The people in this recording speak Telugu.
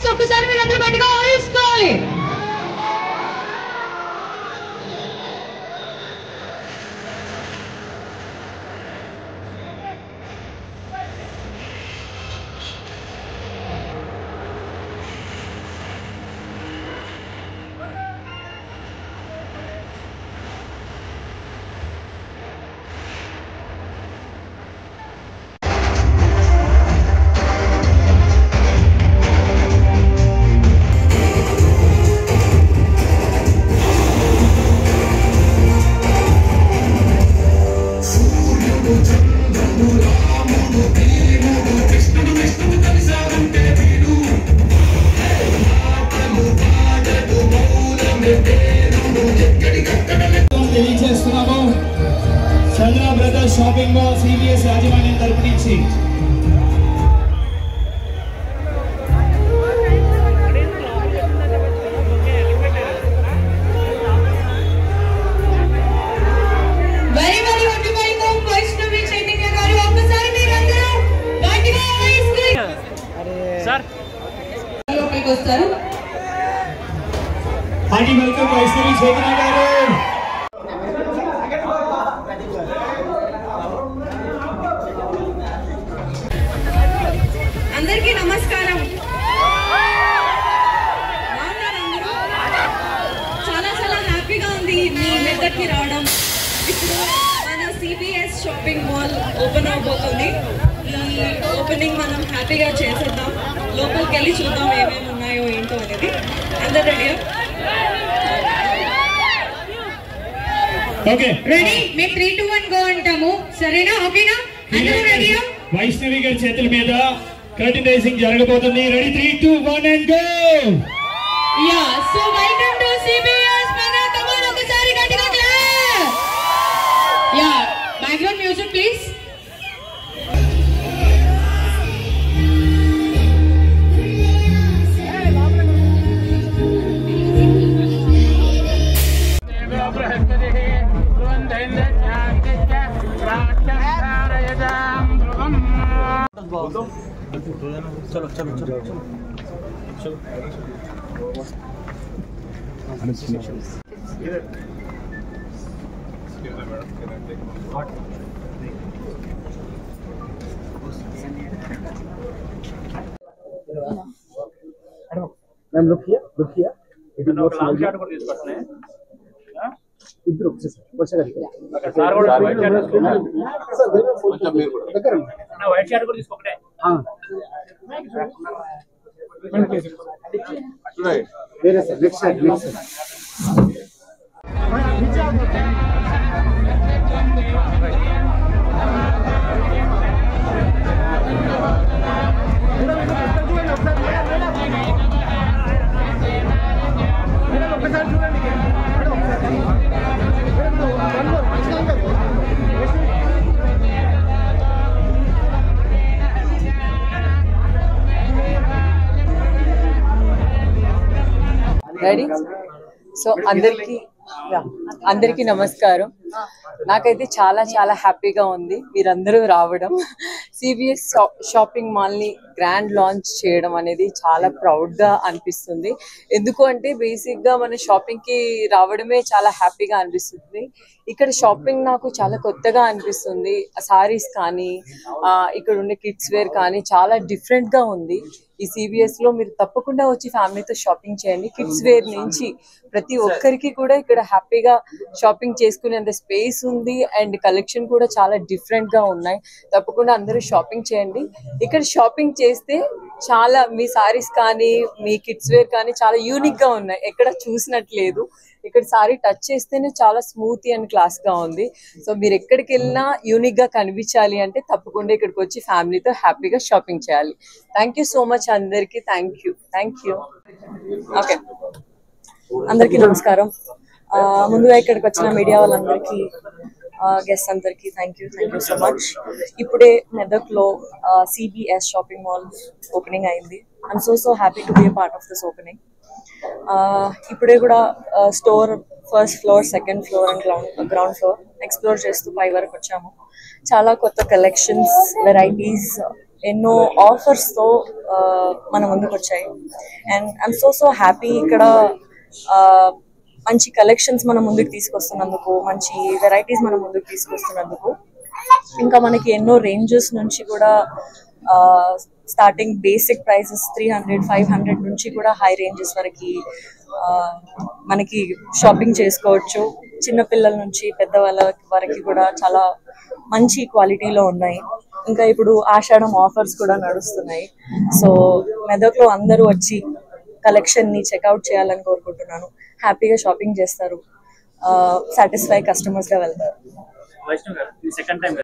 ఒక్కసారి మీరందరూ గట్టిగా ఊహించుకోవాలి. తెలియజేస్తున్నాము చంద్ర బ్రదర్స్ షాపింగ్ మాల్ సిబిఎస్ యాజమాన్యం తరపు నుంచి హార్టీ వెల్కమ్ వైష్ణవి చైతన్య గారు. అందరికీ నమస్కారం. చాలా చాలా హ్యాపీగా ఉంది మీ దగ్గరికి రావడం. ఇప్పుడు మన సిబిఎస్ షాపింగ్ మాల్ ఓపెన్ అవబోతుంది. ఈ ఓపెనింగ్ మనం హ్యాపీగా చేసేద్దాం. లోపలికి వెళ్ళి చూద్దాం ఏమేమి ఉన్నాయో ఏంటో అనేది. అందరు రెడీ? Okay ready? మేము 3, 2, 1 గో అంటాము. సరేనా? ఓకేనా? అందరూ రెడీ? వైష్ణవి గారి చేతుల మీద కర్టన్ రైజింగ్ జరగబోతుంది. Ready? 3, 2, 1 and go. Yeah, so welcome to CBS మన కమాన్. ఒకసారి గట్టిగా clap. Yeah, background music please. चलो चलो चलो चलो ma'am look here it is not long shot को తీసుకొస్తానే ఇద్దరు వచ్చేసరి సార్ కూడా వైట్ షర్ట్ తీసుకున్నారు సార్ కొంచెం మీరు కూడా దగ్గర నా వైట్ షర్ట్ కూడా తీసుకోకటే వేరే sir next side ready? So అందరికీ నమస్కారం. నాకైతే చాలా చాలా హ్యాపీగా ఉంది మీరందరూ రావడం. సిబిఎస్ షాపింగ్ మాల్ని గ్రాండ్ లాంచ్ చేయడం అనేది చాలా ప్రౌడ్గా అనిపిస్తుంది. ఎందుకు అంటే బేసిక్గా మన షాపింగ్కి రావడమే చాలా హ్యాపీగా అనిపిస్తుంది. ఇక్కడ షాపింగ్ నాకు చాలా కొత్తగా అనిపిస్తుంది. సారీస్ కానీ ఇక్కడ ఉండే కిడ్స్ వేర్ కానీ చాలా డిఫరెంట్గా ఉంది. ఈ సిబిఎస్లో మీరు తప్పకుండా వచ్చి ఫ్యామిలీతో షాపింగ్ చేయండి. కిడ్స్ వేర్ నుంచి ప్రతి ఒక్కరికి కూడా ఇక్కడ హ్యాపీగా షాపింగ్ చేసుకునేంత స్పేస్ ఉంది అండ్ కలెక్షన్ కూడా చాలా డిఫరెంట్గా ఉన్నాయి. తప్పకుండా అందరూ షాపింగ్ చేయండి. ఇక్కడ షాపింగ్ చేస్తే చాలా మీ సారీస్ కానీ మీ కిడ్స్ వేర్ కానీ చాలా యూనిక్గా ఉన్నాయి. ఎక్కడ చూసినట్లేదు. ఇక్కడ సారీ టచ్ చేస్తేనే చాలా స్మూత్ అండ్ క్లాస్గా ఉంది. సో మీరు ఎక్కడికి వెళ్ళినా యూనిక్గా కనిపించాలి అంటే తప్పకుండా ఇక్కడికి వచ్చి ఫ్యామిలీతో హ్యాపీగా షాపింగ్ చేయాలి. థ్యాంక్ యూ సో మచ్ అందరికీ. Thank you. ఓకే, అందరికీ నమస్కారం. ముందుగా ఇక్కడికి వచ్చిన మీడియా వాళ్ళందరికీ, గెస్ట్ అందరికీ థ్యాంక్ యూ సో మచ్. ఇప్పుడే మెదక్లో సిబిఎస్ షాపింగ్ మాల్ ఓపెనింగ్ అయింది. I'm so happy to be a part of this opening. ఇప్పుడే కూడా store first floor, second floor and ground floor explore చేస్తూ పై వరకు వచ్చాము. చాలా కొత్త కలెక్షన్స్, వెరైటీస్ ఎన్నో ఆఫర్స్తో మన ముందుకు వచ్చాయి. అండ్ ఐఎమ్ సో హ్యాపీ ఇక్కడ మంచి కలెక్షన్స్ మన ముందుకు తీసుకొస్తున్నందుకు, మంచి వెరైటీస్ మన ముందుకు తీసుకొస్తున్నందుకు. ఇంకా మనకి ఎన్నో రేంజెస్ నుంచి కూడా స్టార్టింగ్ బేసిక్ ప్రైసెస్ 300-500 నుంచి కూడా హై రేంజెస్ వరకు మనకి షాపింగ్ చేసుకోవచ్చు. చిన్నపిల్లల నుంచి పెద్దవాళ్ళ వరకు కూడా చాలా మంచి క్వాలిటీలో ఉన్నాయి. ఇంకా ఇప్పుడు ఆషాఢం ఆఫర్స్ కూడా నడుస్తున్నాయి. సో మెదక్లో అందరూ వచ్చి కలెక్షన్ని చెక్అవుట్ చేయాలని కోరుకుంటున్నాను. హ్యాపీగా షాపింగ్ చేస్తారు, సాటిస్ఫై కస్టమర్స్గా వెళ్తారు. వైష్ణవ్ గారు, ఇది సెకండ్ టైం